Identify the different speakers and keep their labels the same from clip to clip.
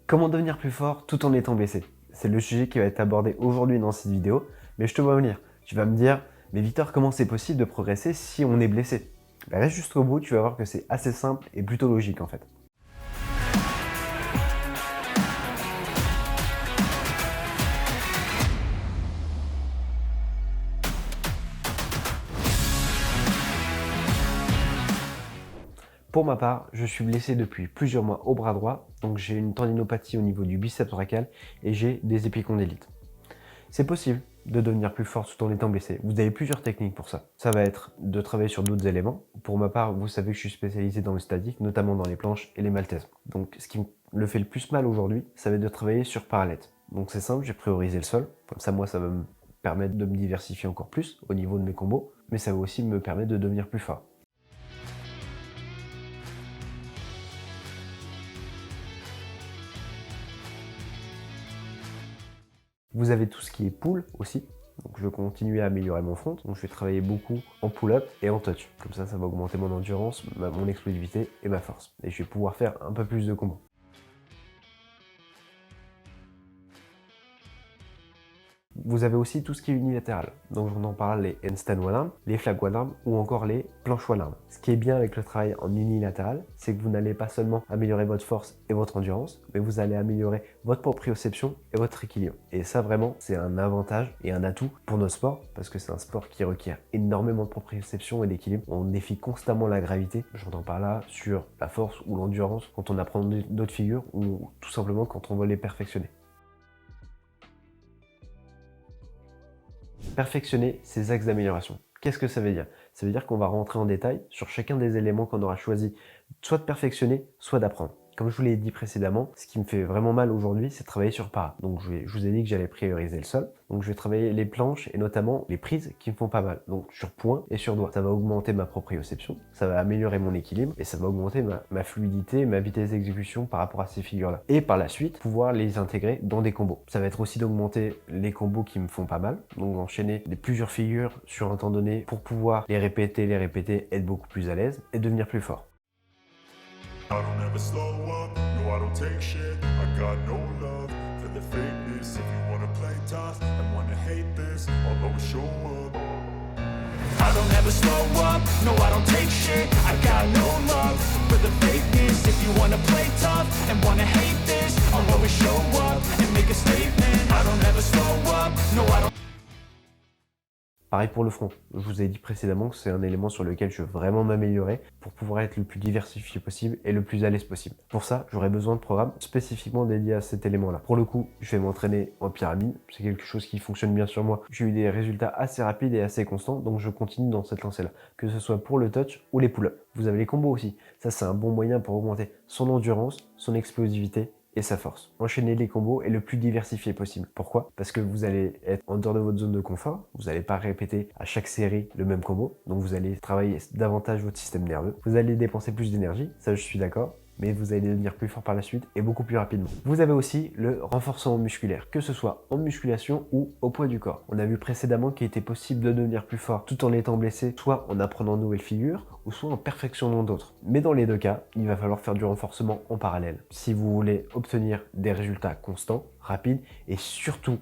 Speaker 1: Comment devenir plus fort tout en étant blessé? C'est le sujet qui va être abordé aujourd'hui dans cette vidéo, mais je te vois venir. Tu vas me dire, mais Victor, comment c'est possible de progresser si on est blessé? Ben reste jusqu'au bout, tu vas voir que c'est assez simple et plutôt logique en fait. Pour ma part, je suis blessé depuis plusieurs mois au bras droit, donc j'ai une tendinopathie au niveau du biceps brachial et j'ai des épicondylites. C'est possible de devenir plus fort tout en étant blessé. Vous avez plusieurs techniques pour ça. Ça va être de travailler sur d'autres éléments. Pour ma part, vous savez que je suis spécialisé dans le statique, notamment dans les planches et les maltaises. Donc ce qui me fait le plus mal aujourd'hui, ça va être de travailler sur parallèle. Donc c'est simple, j'ai priorisé le sol. Comme ça, moi, ça va me permettre de me diversifier encore plus au niveau de mes combos, mais ça va aussi me permettre de devenir plus fort. Vous avez tout ce qui est pull aussi. Donc je vais continuer à améliorer mon front. Donc je vais travailler beaucoup en pull-up et en touch. Comme ça va augmenter mon endurance, mon explosivité et ma force. Et je vais pouvoir faire un peu plus de combos. Vous avez aussi tout ce qui est unilatéral. Donc on en parle les handstand one arm, les flag one arm ou encore les planches one arm. Ce qui est bien avec le travail en unilatéral, c'est que vous n'allez pas seulement améliorer votre force et votre endurance, mais vous allez améliorer votre proprioception et votre équilibre. Et ça vraiment, c'est un avantage et un atout pour nos sports parce que c'est un sport qui requiert énormément de proprioception et d'équilibre. On défie constamment la gravité. J'entends par là sur la force ou l'endurance quand on apprend d'autres figures ou tout simplement quand on veut les perfectionner. Perfectionner ses axes d'amélioration. Qu'est-ce que ça veut dire? Ça veut dire qu'on va rentrer en détail sur chacun des éléments qu'on aura choisi, soit de perfectionner, soit d'apprendre. Comme je vous l'ai dit précédemment, ce qui me fait vraiment mal aujourd'hui, c'est de travailler sur para. Donc je vous ai dit que j'allais prioriser le sol. Donc je vais travailler les planches et notamment les prises qui me font pas mal. Donc sur point et sur doigt. Ça va augmenter ma proprioception, ça va améliorer mon équilibre et ça va augmenter ma fluidité, ma vitesse d'exécution par rapport à ces figures-là. Et par la suite, pouvoir les intégrer dans des combos. Ça va être aussi d'augmenter les combos qui me font pas mal. Donc enchaîner plusieurs figures sur un temps donné pour pouvoir les répéter, être beaucoup plus à l'aise et devenir plus fort.
Speaker 2: I don't ever slow up, no I don't take shit. I got no love for the fakeness. If you wanna play tough and wanna hate this, I'll always show up. I don't ever slow up, no I don't take shit. I got no love for the fakeness. If you wanna play tough and wanna hate this, I'll always show up and make a statement. I don't ever slow up, no I don't.
Speaker 1: Pareil pour le front. Je vous ai dit précédemment que c'est un élément sur lequel je veux vraiment m'améliorer pour pouvoir être le plus diversifié possible et le plus à l'aise possible. Pour ça, j'aurai besoin de programmes spécifiquement dédiés à cet élément-là. Pour le coup, je vais m'entraîner en pyramide. C'est quelque chose qui fonctionne bien sur moi. J'ai eu des résultats assez rapides et assez constants, donc je continue dans cette lancée-là. Que ce soit pour le touch ou les pull-ups. Vous avez les combos aussi. Ça, c'est un bon moyen pour augmenter son endurance, son explosivité et sa force. Enchaîner les combos est le plus diversifié possible. Pourquoi? Parce que vous allez être en dehors de votre zone de confort, vous n'allez pas répéter à chaque série le même combo, donc vous allez travailler davantage votre système nerveux. Vous allez dépenser plus d'énergie, ça je suis d'accord, mais vous allez devenir plus fort par la suite et beaucoup plus rapidement. Vous avez aussi le renforcement musculaire, que ce soit en musculation ou au poids du corps. On a vu précédemment qu'il était possible de devenir plus fort tout en étant blessé, soit en apprenant de nouvelles figures, ou soit en perfectionnant d'autres. Mais dans les deux cas, il va falloir faire du renforcement en parallèle. Si vous voulez obtenir des résultats constants, rapides, et surtout,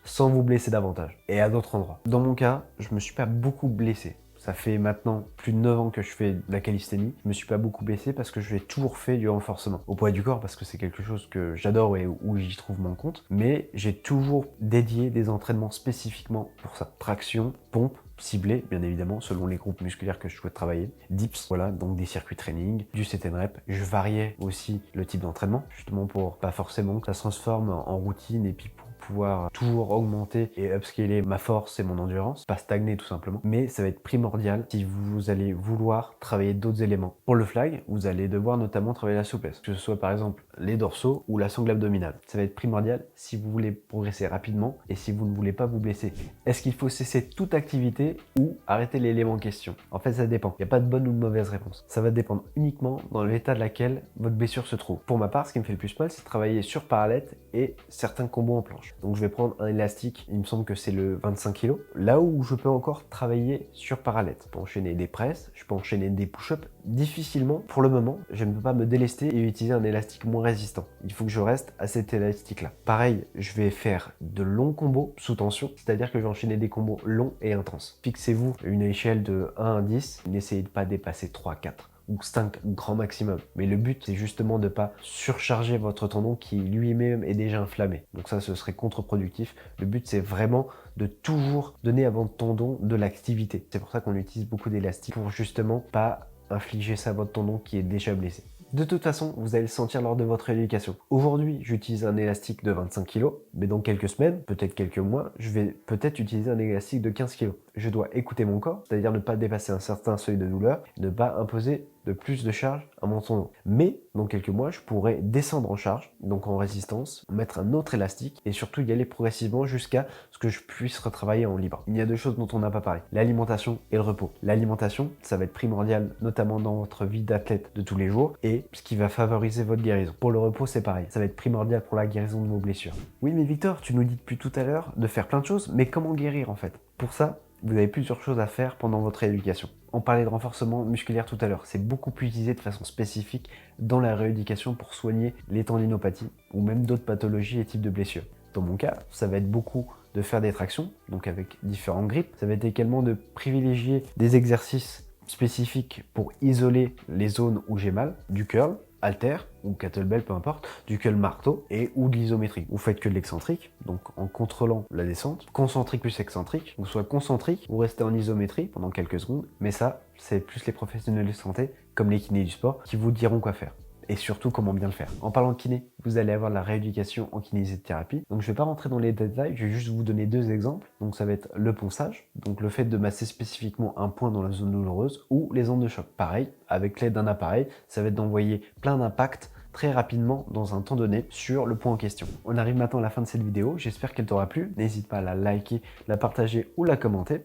Speaker 1: sans vous blesser davantage, et à d'autres endroits. Dans mon cas, je me suis pas beaucoup blessé. Ça fait maintenant plus de 9 ans que je fais de la calisthénie. Je me suis pas beaucoup blessé parce que j'ai toujours fait du renforcement. Au poids du corps parce que c'est quelque chose que j'adore et où j'y trouve mon compte. Mais j'ai toujours dédié des entraînements spécifiquement pour ça. Traction, pompe, ciblé, bien évidemment, selon les groupes musculaires que je souhaite travailler. Dips, voilà, donc des circuits training, du set and rep. Je variais aussi le type d'entraînement, justement pour pas forcément que ça se transforme en routine et puis pour pouvoir toujours augmenter et upscaler ma force et mon endurance, pas stagner tout simplement, mais ça va être primordial si vous allez vouloir travailler d'autres éléments. Pour le flag, vous allez devoir notamment travailler la souplesse, que ce soit par exemple les dorsaux ou la sangle abdominale. Ça va être primordial si vous voulez progresser rapidement et si vous ne voulez pas vous blesser. Est-ce qu'il faut cesser toute activité ou arrêter l'élément en question? En fait, ça dépend. Il n'y a pas de bonne ou de mauvaise réponse. Ça va dépendre uniquement dans l'état de laquelle votre blessure se trouve. Pour ma part, ce qui me fait le plus mal, c'est de travailler sur parallèle et certains combos en planche. Donc je vais prendre un élastique, il me semble que c'est le 25 kg. Là où je peux encore travailler sur parallèle. Je peux enchaîner des presses, je peux enchaîner des push-ups. Difficilement, pour le moment, je ne peux pas me délester et utiliser un élastique moins résistant. Il faut que je reste à cet élastique-là. Pareil, je vais faire de longs combos sous tension, c'est-à-dire que je vais enchaîner des combos longs et intenses. Fixez-vous une échelle de 1 à 10, n'essayez de pas dépasser 3, 4 ou 5 grand maximum. Mais le but, c'est justement de ne pas surcharger votre tendon qui lui-même est déjà inflammé. Donc ça, ce serait contre-productif. Le but, c'est vraiment de toujours donner à votre tendon de l'activité. C'est pour ça qu'on utilise beaucoup d'élastique pour justement pas infliger ça à votre tendon qui est déjà blessé. De toute façon, vous allez le sentir lors de votre rééducation. Aujourd'hui, j'utilise un élastique de 25 kg, mais dans quelques semaines, peut-être quelques mois, je vais peut-être utiliser un élastique de 15 kg. Je dois écouter mon corps, c'est-à-dire ne pas dépasser un certain seuil de douleur, ne pas imposer de plus de charge à mon tendon. Mais dans quelques mois, je pourrais descendre en charge, donc en résistance, mettre un autre élastique et surtout y aller progressivement jusqu'à ce que je puisse retravailler en libre. Il y a deux choses dont on n'a pas parlé, l'alimentation et le repos. L'alimentation, ça va être primordial, notamment dans votre vie d'athlète de tous les jours et ce qui va favoriser votre guérison. Pour le repos, c'est pareil, ça va être primordial pour la guérison de vos blessures. Oui, mais Victor, tu nous dis depuis tout à l'heure de faire plein de choses, mais comment guérir en fait? Pour ça, vous avez plusieurs choses à faire pendant votre rééducation. On parlait de renforcement musculaire tout à l'heure, c'est beaucoup plus utilisé de façon spécifique dans la rééducation pour soigner les tendinopathies ou même d'autres pathologies et types de blessures. Dans mon cas, ça va être beaucoup de faire des tractions, donc avec différents grips. Ça va être également de privilégier des exercices spécifiques pour isoler les zones où j'ai mal, du curl, halter ou kettlebell, peu importe, du curl marteau et ou de l'isométrie. Vous faites que de l'excentrique, donc en contrôlant la descente, concentrique plus excentrique, ou soit concentrique, vous restez en isométrie pendant quelques secondes, mais ça, c'est plus les professionnels de santé, comme les kinés du sport, qui vous diront quoi faire. Et surtout comment bien le faire. En parlant de kiné, vous allez avoir la rééducation en kinésithérapie. Donc je ne vais pas rentrer dans les détails, je vais juste vous donner deux exemples. Donc ça va être le ponçage, donc le fait de masser spécifiquement un point dans la zone douloureuse, ou les ondes de choc. Pareil, avec l'aide d'un appareil, ça va être d'envoyer plein d'impacts très rapidement dans un temps donné sur le point en question. On arrive maintenant à la fin de cette vidéo, j'espère qu'elle t'aura plu. N'hésite pas à la liker, la partager ou la commenter.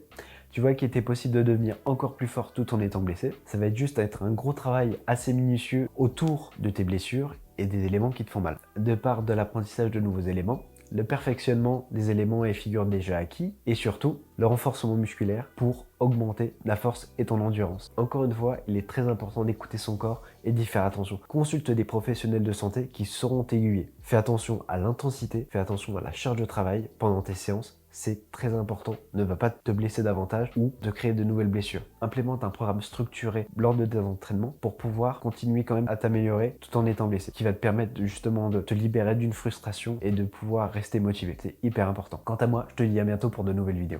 Speaker 1: Tu vois qu'il était possible de devenir encore plus fort tout en étant blessé. Ça va être juste être un gros travail assez minutieux autour de tes blessures et des éléments qui te font mal. De part de l'apprentissage de nouveaux éléments, le perfectionnement des éléments et figures déjà acquis, et surtout le renforcement musculaire pour augmenter la force et ton endurance. Encore une fois, il est très important d'écouter son corps et d'y faire attention. Consulte des professionnels de santé qui sauront t'aiguiller. Fais attention à l'intensité, fais attention à la charge de travail pendant tes séances. C'est très important, ne va pas te blesser davantage ou de créer de nouvelles blessures. Implémente un programme structuré lors de tes entraînements pour pouvoir continuer quand même à t'améliorer tout en étant blessé, qui va te permettre justement de te libérer d'une frustration et de pouvoir rester motivé. C'est hyper important. Quant à moi, je te dis à bientôt pour de nouvelles vidéos.